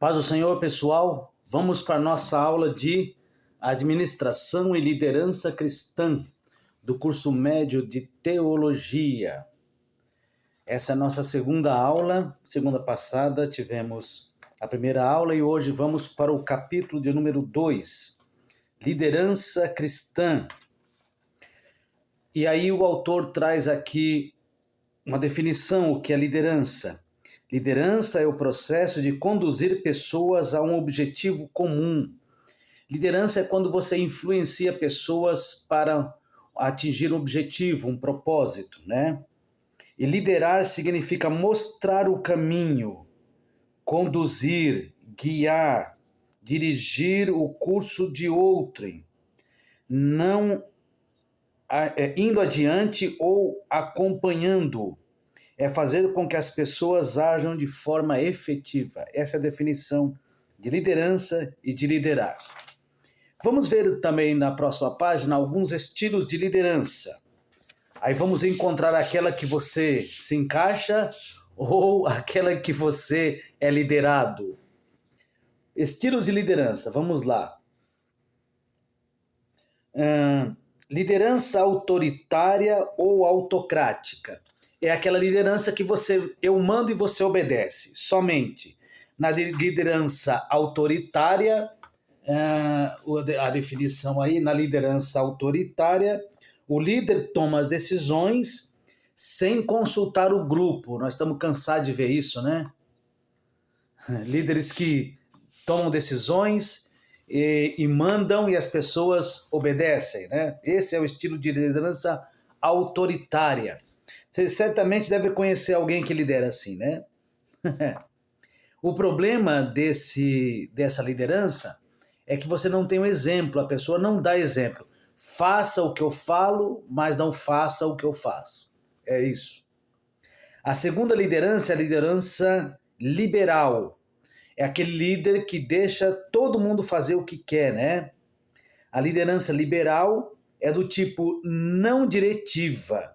Paz do Senhor, pessoal. Vamos para a nossa aula de Administração e Liderança Cristã, do curso médio de Teologia. Essa é a nossa segunda aula. Segunda passada tivemos a primeira aula e hoje vamos para o capítulo de número 2, Liderança Cristã. E aí o autor traz aqui uma definição, o que é liderança. Liderança é o processo de conduzir pessoas a um objetivo comum. Liderança é quando você influencia pessoas para atingir um objetivo, um propósito, né? E liderar significa mostrar o caminho, conduzir, guiar, dirigir o curso de outrem, não indo adiante ou acompanhando. É fazer com que as pessoas ajam de forma efetiva. Essa é a definição de liderança e de liderar. Vamos ver também na próxima página alguns estilos de liderança. Aí vamos encontrar aquela que você se encaixa ou aquela que você é liderado. Estilos de liderança, vamos lá. Liderança autoritária ou autocrática. É aquela liderança que eu mando e você obedece, somente. Na liderança autoritária, a definição aí, na liderança autoritária, o líder toma as decisões sem consultar o grupo. Nós estamos cansados de ver isso, né? Líderes que tomam decisões e mandam e as pessoas obedecem, né? Esse é o estilo de liderança autoritária. Você certamente deve conhecer alguém que lidera assim, né? O problema dessa liderança é que você não tem um exemplo, a pessoa não dá exemplo. Faça o que eu falo, mas não faça o que eu faço. É isso. A segunda liderança é a liderança liberal. É aquele líder que deixa todo mundo fazer o que quer, né? A liderança liberal é do tipo não diretiva.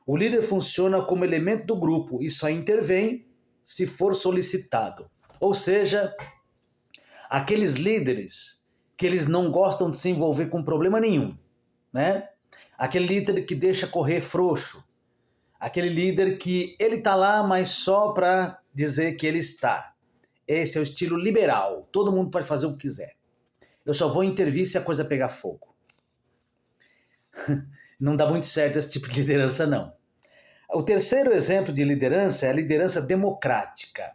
O líder funciona como elemento do grupo e só intervém se for solicitado. Ou seja, aqueles líderes que eles não gostam de se envolver com problema nenhum, né? Aquele líder que deixa correr frouxo. Aquele líder que ele está lá, mas só para dizer que ele está. Esse é o estilo liberal. Todo mundo pode fazer o que quiser. Eu só vou intervir se a coisa pegar fogo. Não dá muito certo esse tipo de liderança, não. O terceiro exemplo de liderança é a liderança democrática.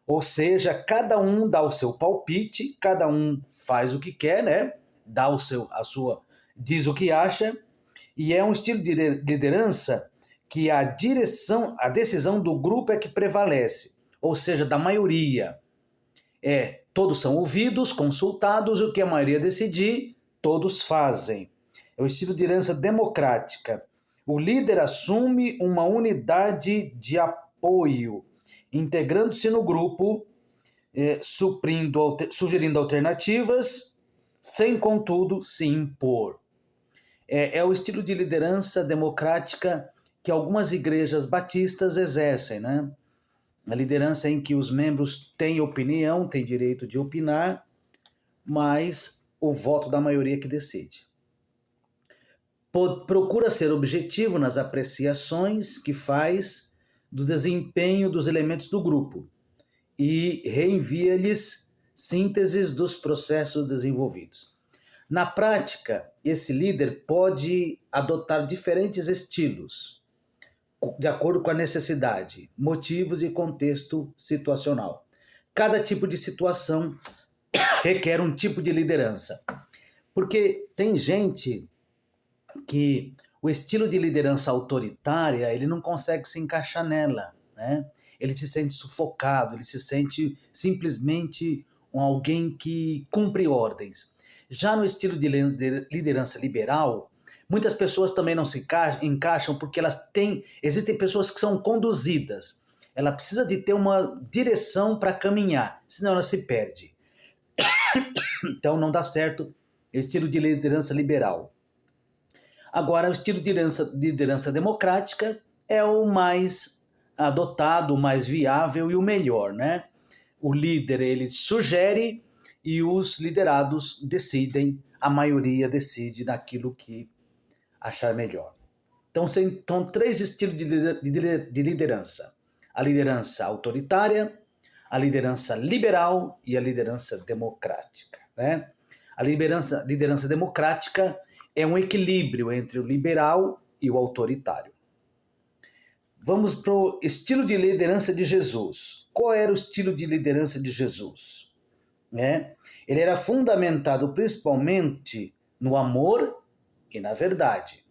Ou seja, cada um dá o seu palpite, cada um faz o que quer, né? Diz o que acha, e é um estilo de liderança que a decisão do grupo é que prevalece, ou seja, da maioria. Todos são ouvidos, consultados, e o que a maioria decidir, todos fazem. É o estilo de liderança democrática. O líder assume uma unidade de apoio, integrando-se no grupo, sugerindo alternativas, sem, contudo, se impor. É o estilo de liderança democrática que algumas igrejas batistas exercem, né? A liderança em que os membros têm opinião, têm direito de opinar, mas o voto da maioria que decide. Procura ser objetivo nas apreciações que faz do desempenho dos elementos do grupo e reenvia-lhes sínteses dos processos desenvolvidos. Na prática, esse líder pode adotar diferentes estilos, de acordo com a necessidade, motivos e contexto situacional. Cada tipo de situação requer um tipo de liderança. Porque tem gente que o estilo de liderança autoritária, ele não consegue se encaixar nela, né? Ele se sente sufocado, ele se sente simplesmente alguém que cumpre ordens. Já no estilo de liderança liberal, muitas pessoas também não se encaixam porque existem pessoas que são conduzidas. Ela precisa de ter uma direção para caminhar, senão ela se perde. Então não dá certo o estilo de liderança liberal. Agora, o estilo de liderança democrática é o mais adotado, o mais viável e o melhor, né? o líder ele sugere e os liderados decidem, a maioria decide naquilo que achar melhor. Então, são 3 estilos de liderança. A liderança autoritária, a liderança liberal e a liderança democrática. Né? A liderança democrática é um equilíbrio entre o liberal e o autoritário. Vamos para o estilo de liderança de Jesus. Qual era o estilo de liderança de Jesus? Ele era fundamentado principalmente no amor e na verdade.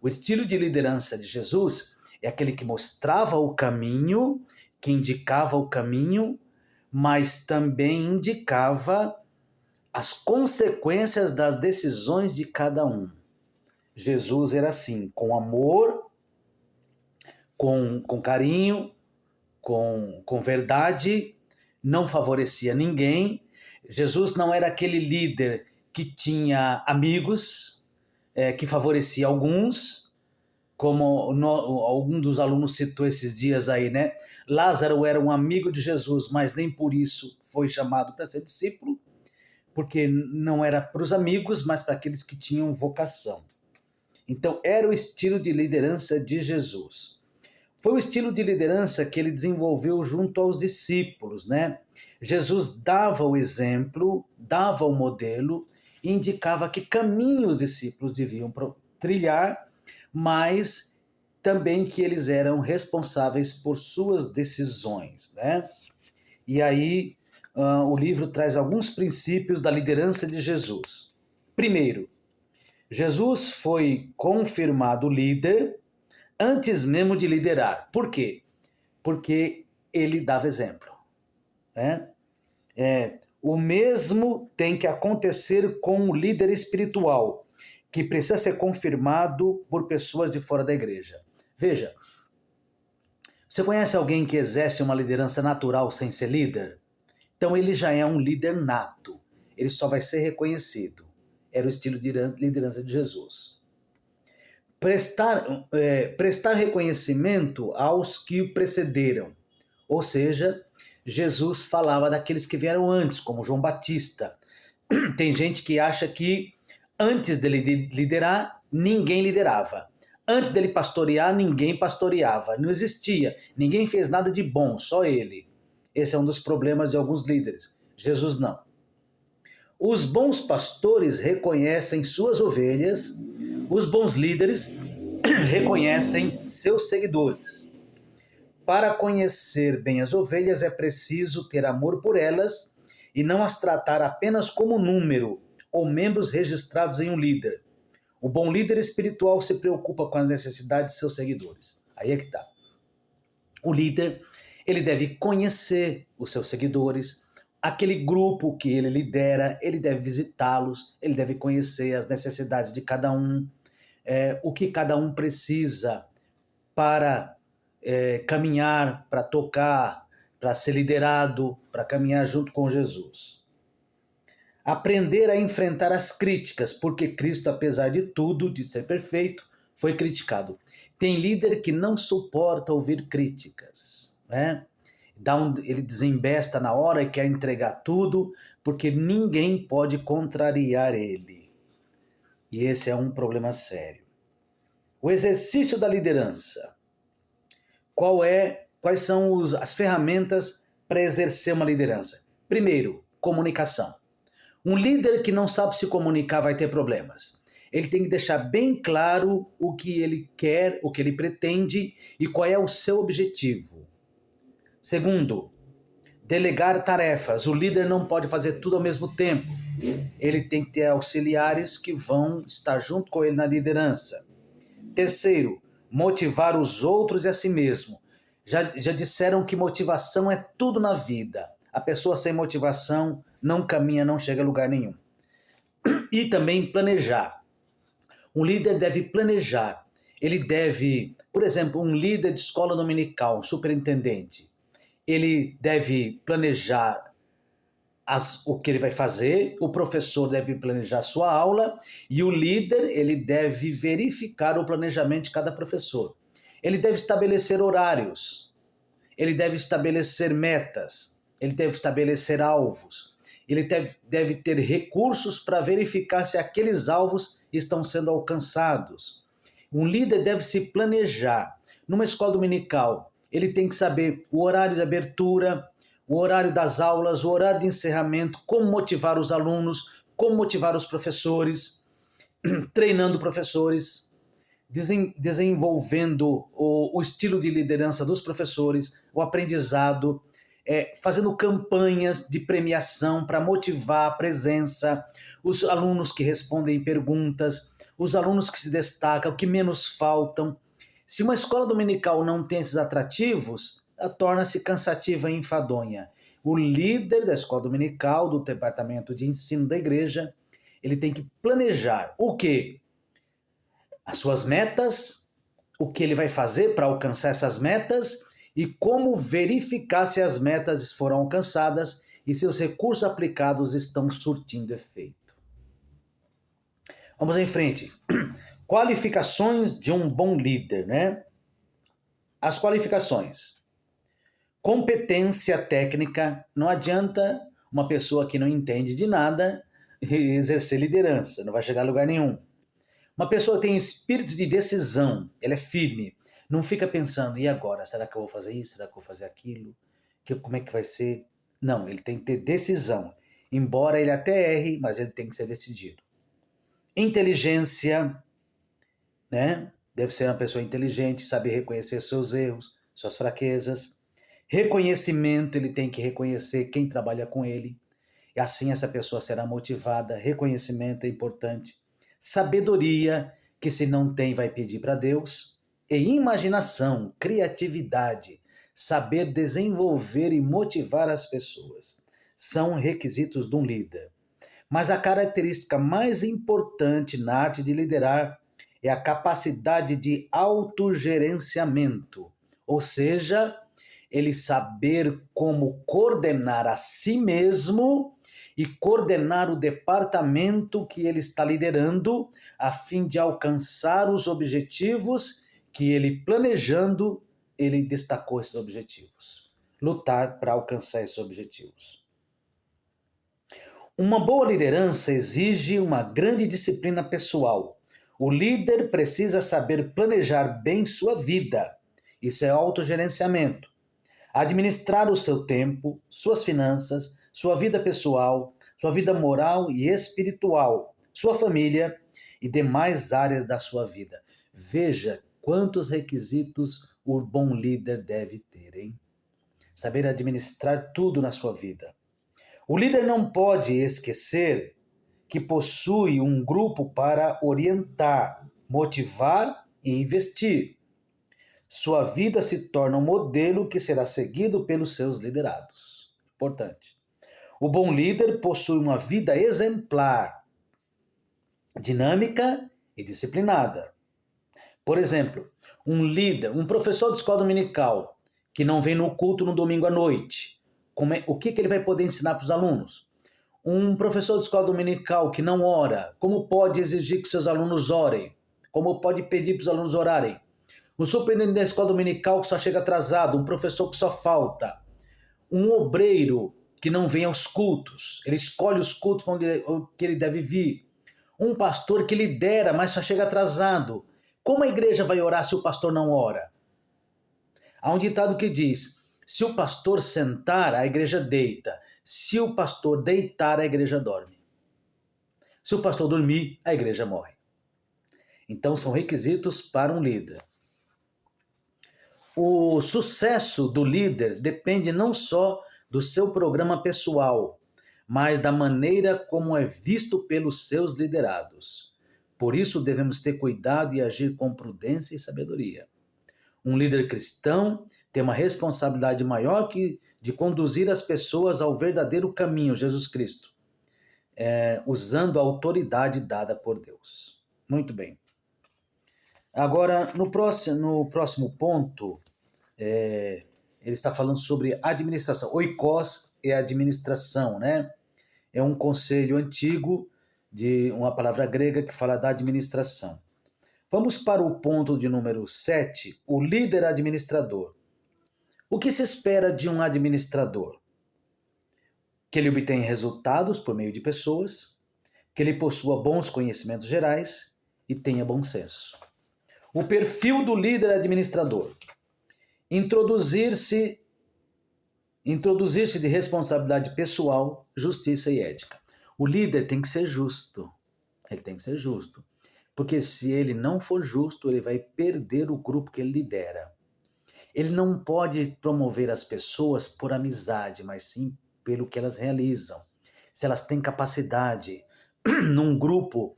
O estilo de liderança de Jesus é aquele que mostrava o caminho, que indicava o caminho, mas também indicava as consequências das decisões de cada um. Jesus era assim, com amor, com carinho, com verdade, não favorecia ninguém. Jesus não era aquele líder que tinha amigos, que favorecia alguns, como algum dos alunos citou esses dias aí, né? Lázaro era um amigo de Jesus, mas nem por isso foi chamado para ser discípulo, porque não era para os amigos, mas para aqueles que tinham vocação. Então, era o estilo de liderança de Jesus. Foi o estilo de liderança que ele desenvolveu junto aos discípulos, né? Jesus dava o exemplo, dava o modelo, e indicava que caminho os discípulos deviam trilhar, mas também que eles eram responsáveis por suas decisões, né? E aí o livro traz alguns princípios da liderança de Jesus. Primeiro, Jesus foi confirmado líder antes mesmo de liderar. Por quê? Porque ele dava exemplo, né? O mesmo tem que acontecer com o líder espiritual, que precisa ser confirmado por pessoas de fora da igreja. Veja, você conhece alguém que exerce uma liderança natural sem ser líder? Então ele já é um líder nato, ele só vai ser reconhecido. Era o estilo de liderança de Jesus. Prestar reconhecimento aos que o precederam, ou seja, Jesus falava daqueles que vieram antes, como João Batista. Tem gente que acha que antes dele liderar, ninguém liderava. Antes dele pastorear, ninguém pastoreava. Não existia. Ninguém fez nada de bom, só ele. Esse é um dos problemas de alguns líderes. Jesus não. Os bons pastores reconhecem suas ovelhas, os bons líderes reconhecem seus seguidores. Para conhecer bem as ovelhas é preciso ter amor por elas e não as tratar apenas como número ou membros registrados em um líder. O bom líder espiritual se preocupa com as necessidades de seus seguidores. Aí é que está. O líder, ele deve conhecer os seus seguidores, aquele grupo que ele lidera, ele deve visitá-los, ele deve conhecer as necessidades de cada um, o que cada um precisa para caminhar, para tocar, para ser liderado, para caminhar junto com Jesus. Aprender a enfrentar as críticas, porque Cristo, apesar de tudo, de ser perfeito, foi criticado. Tem líder que não suporta ouvir críticas, né? Ele desembesta na hora e quer entregar tudo, porque ninguém pode contrariar ele. E esse é um problema sério. O exercício da liderança. Quais são as ferramentas para exercer uma liderança? Primeiro, comunicação. Um líder que não sabe se comunicar vai ter problemas. Ele tem que deixar bem claro o que ele quer, o que ele pretende e qual é o seu objetivo. Segundo, delegar tarefas. O líder não pode fazer tudo ao mesmo tempo. Ele tem que ter auxiliares que vão estar junto com ele na liderança. Terceiro, motivar os outros e a si mesmo. Já disseram que motivação é tudo na vida. A pessoa sem motivação não caminha, não chega a lugar nenhum. E também planejar. Um líder deve planejar. Ele deve, por exemplo, um líder de escola dominical, um superintendente, ele deve planejar o que ele vai fazer, o professor deve planejar a sua aula e o líder ele deve verificar o planejamento de cada professor. Ele deve estabelecer horários, ele deve estabelecer metas, ele deve estabelecer alvos, ele deve ter recursos para verificar se aqueles alvos estão sendo alcançados. Um líder deve se planejar. Numa escola dominical, ele tem que saber o horário de abertura, o horário das aulas, o horário de encerramento, como motivar os alunos, como motivar os professores, treinando professores, desenvolvendo o estilo de liderança dos professores, o aprendizado, fazendo campanhas de premiação para motivar a presença, os alunos que respondem perguntas, os alunos que se destacam, que menos faltam. Se uma escola dominical não tem esses atrativos, ela torna-se cansativa e enfadonha. O líder da escola dominical, do departamento de ensino da igreja, ele tem que planejar o quê? As suas metas, o que ele vai fazer para alcançar essas metas e como verificar se as metas foram alcançadas e se os recursos aplicados estão surtindo efeito. Vamos em frente. Qualificações de um bom líder, né? As qualificações. Competência técnica. Não adianta uma pessoa que não entende de nada exercer liderança, não vai chegar a lugar nenhum. Uma pessoa que tem espírito de decisão, ela é firme, não fica pensando, e agora? Será que eu vou fazer isso? Será que eu vou fazer aquilo? Como é que vai ser? Não, ele tem que ter decisão. Embora ele até erre, mas ele tem que ser decidido. Inteligência, né? Deve ser uma pessoa inteligente, saber reconhecer seus erros, suas fraquezas. Reconhecimento, ele tem que reconhecer quem trabalha com ele. E assim essa pessoa será motivada. Reconhecimento é importante. Sabedoria, que se não tem vai pedir para Deus. E imaginação, criatividade, saber desenvolver e motivar as pessoas. São requisitos de um líder. Mas a característica mais importante na arte de liderar é a capacidade de autogerenciamento, ou seja, ele saber como coordenar a si mesmo e coordenar o departamento que ele está liderando a fim de alcançar os objetivos que ele planejando, ele destacou esses objetivos. Lutar para alcançar esses objetivos. Uma boa liderança exige uma grande disciplina pessoal. O líder precisa saber planejar bem sua vida. Isso é autogerenciamento. Administrar o seu tempo, suas finanças, sua vida pessoal, sua vida moral e espiritual, sua família e demais áreas da sua vida. Veja quantos requisitos o bom líder deve ter, hein? Saber administrar tudo na sua vida. O líder não pode esquecer que possui um grupo para orientar, motivar e investir. Sua vida se torna um modelo que será seguido pelos seus liderados. Importante. O bom líder possui uma vida exemplar, dinâmica e disciplinada. Por exemplo, um líder, um professor de escola dominical que não vem no culto no domingo à noite, o que ele vai poder ensinar para os alunos? Um professor de escola dominical que não ora, como pode exigir que seus alunos orem? Como pode pedir para os alunos orarem? Um superintendente da escola dominical que só chega atrasado, um professor que só falta, um obreiro que não vem aos cultos, ele escolhe os cultos que ele deve vir, um pastor que lidera, mas só chega atrasado. Como a igreja vai orar se o pastor não ora? Há um ditado que diz, se o pastor sentar, a igreja deita. Se o pastor deitar, a igreja dorme. Se o pastor dormir, a igreja morre. Então são requisitos para um líder. O sucesso do líder depende não só do seu programa pessoal, mas da maneira como é visto pelos seus liderados. Por isso devemos ter cuidado e agir com prudência e sabedoria. Um líder cristão tem uma responsabilidade maior que de conduzir as pessoas ao verdadeiro caminho, Jesus Cristo, usando a autoridade dada por Deus. Muito bem. Agora, no próximo ponto, ele está falando sobre administração. Oikos é administração, né? É um conselho antigo de uma palavra grega que fala da administração. Vamos para o ponto de número 7, o líder administrador. O que se espera de um administrador? que ele obtenha resultados por meio de pessoas, que ele possua bons conhecimentos gerais e tenha bom senso. O perfil do líder administrador. Introduzir-se de responsabilidade pessoal, justiça e ética. O líder tem que ser justo. Ele tem que ser justo. Porque se ele não for justo, ele vai perder o grupo que ele lidera. Ele não pode promover as pessoas por amizade, mas sim pelo que elas realizam. Se elas têm capacidade num grupo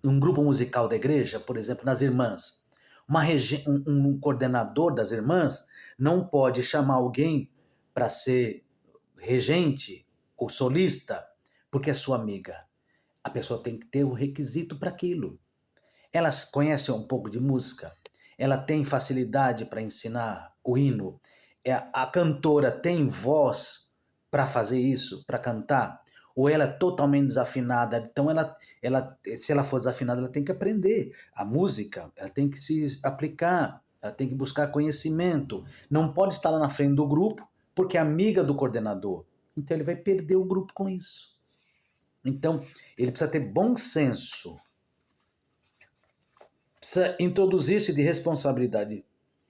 musical da igreja, por exemplo, nas irmãs, um coordenador das irmãs não pode chamar alguém para ser regente ou solista porque é sua amiga. A pessoa tem que ter o requisito para aquilo. Elas conhecem um pouco de música, ela tem facilidade para ensinar o hino, a cantora tem voz para fazer isso, para cantar, ou ela é totalmente desafinada, então se ela for desafinada, ela tem que aprender a música, ela tem que se aplicar, ela tem que buscar conhecimento, não pode estar lá na frente do grupo, porque é amiga do coordenador, então ele vai perder o grupo com isso. Então, ele precisa ter bom senso, precisa introduzir-se de responsabilidade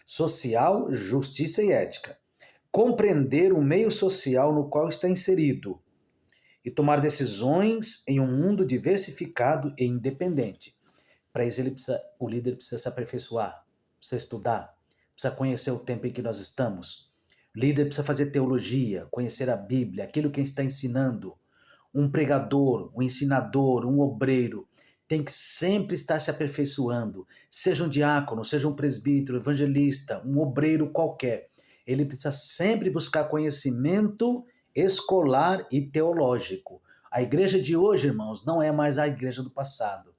social, justiça e ética, compreender o meio social no qual está inserido e tomar decisões em um mundo diversificado e independente. Para isso, o líder precisa se aperfeiçoar, precisa estudar, precisa conhecer o tempo em que nós estamos. O líder precisa fazer teologia, conhecer a Bíblia, aquilo que está ensinando. Um pregador, um ensinador, um obreiro, tem que sempre estar se aperfeiçoando. Seja um diácono, seja um presbítero, evangelista, um obreiro qualquer. Ele precisa sempre buscar conhecimento escolar e teológico. A igreja de hoje, irmãos, não é mais a igreja do passado.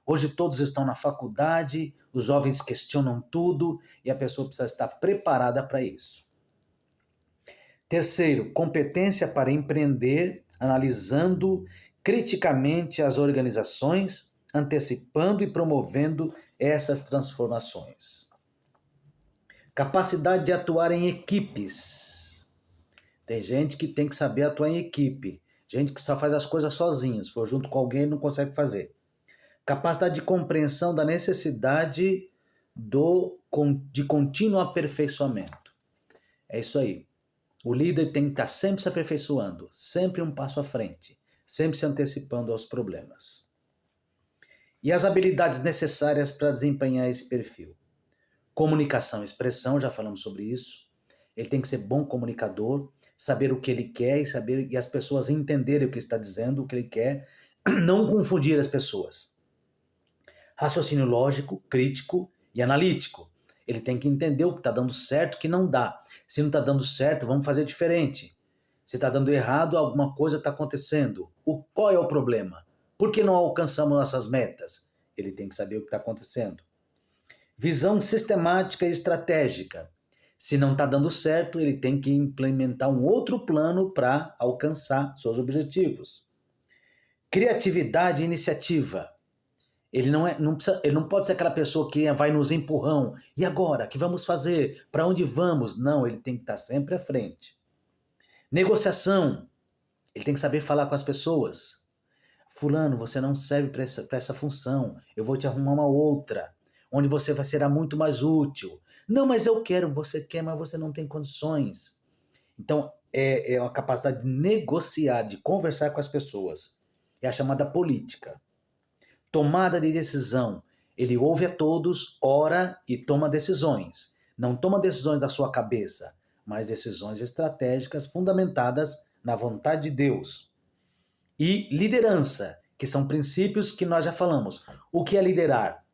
Hoje todos estão na faculdade, os jovens questionam tudo e a pessoa precisa estar preparada para isso. Terceiro, competência para empreender, analisando criticamente as organizações, antecipando e promovendo essas transformações. Capacidade de atuar em equipes. Tem gente que tem que saber atuar em equipe, gente que só faz as coisas sozinha, se for junto com alguém não consegue fazer. Capacidade de compreensão da necessidade de contínuo aperfeiçoamento. É isso aí. O líder tem que estar sempre se aperfeiçoando, sempre um passo à frente, sempre se antecipando aos problemas. E as habilidades necessárias para desempenhar esse perfil? Comunicação e expressão, já falamos sobre isso. Ele tem que ser bom comunicador, saber o que ele quer e as pessoas entenderem o que ele está dizendo, o que ele quer, não confundir as pessoas. Raciocínio lógico, crítico e analítico. Ele tem que entender o que está dando certo e o que não dá. Se não está dando certo, vamos fazer diferente. Se está dando errado, alguma coisa está acontecendo. Qual é o problema? Por que não alcançamos nossas metas? Ele tem que saber o que está acontecendo. Visão sistemática e estratégica. Se não está dando certo, ele tem que implementar um outro plano para alcançar seus objetivos. Criatividade e iniciativa. Ele não pode ser aquela pessoa que vai nos empurrão. E agora? O que vamos fazer? Para onde vamos? Não, ele tem que estar sempre à frente. Negociação. Ele tem que saber falar com as pessoas. Fulano, você não serve para essa função. Eu vou te arrumar uma outra, onde você será muito mais útil. Não, mas eu quero. Você quer, mas você não tem condições. Então, é uma capacidade de negociar, de conversar com as pessoas. É a chamada política. Tomada de decisão. Ele ouve a todos, ora e toma decisões. Não toma decisões da sua cabeça, mas decisões estratégicas fundamentadas na vontade de Deus. E liderança, que são princípios que nós já falamos. O que é liderar?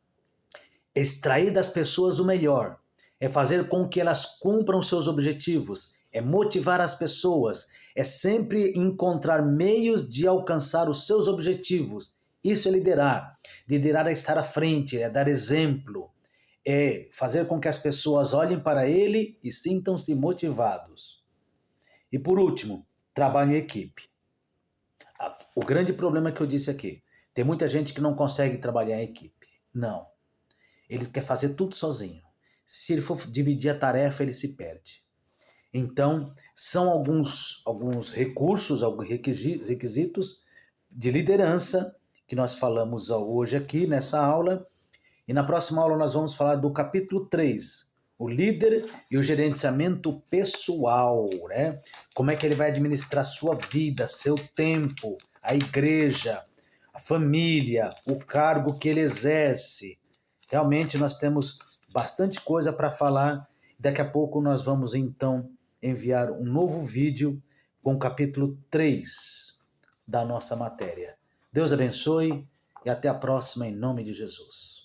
Extrair das pessoas o melhor. É fazer com que elas cumpram seus objetivos. É motivar as pessoas. É sempre encontrar meios de alcançar os seus objetivos. Isso é liderar. Liderar é estar à frente, é dar exemplo, é fazer com que as pessoas olhem para ele e sintam-se motivados. E por último, trabalho em equipe. O grande problema que eu disse aqui, tem muita gente que não consegue trabalhar em equipe. Não. Ele quer fazer tudo sozinho. Se ele for dividir a tarefa, ele se perde. Então, são alguns recursos, alguns requisitos de liderança que nós falamos hoje aqui nessa aula. E na próxima aula nós vamos falar do capítulo 3, o líder e o gerenciamento pessoal, né? Como é que ele vai administrar sua vida, seu tempo, a igreja, a família, o cargo que ele exerce. Realmente nós temos bastante coisa para falar. Daqui a pouco nós vamos então enviar um novo vídeo com o capítulo 3 da nossa matéria. Deus abençoe e até a próxima em nome de Jesus.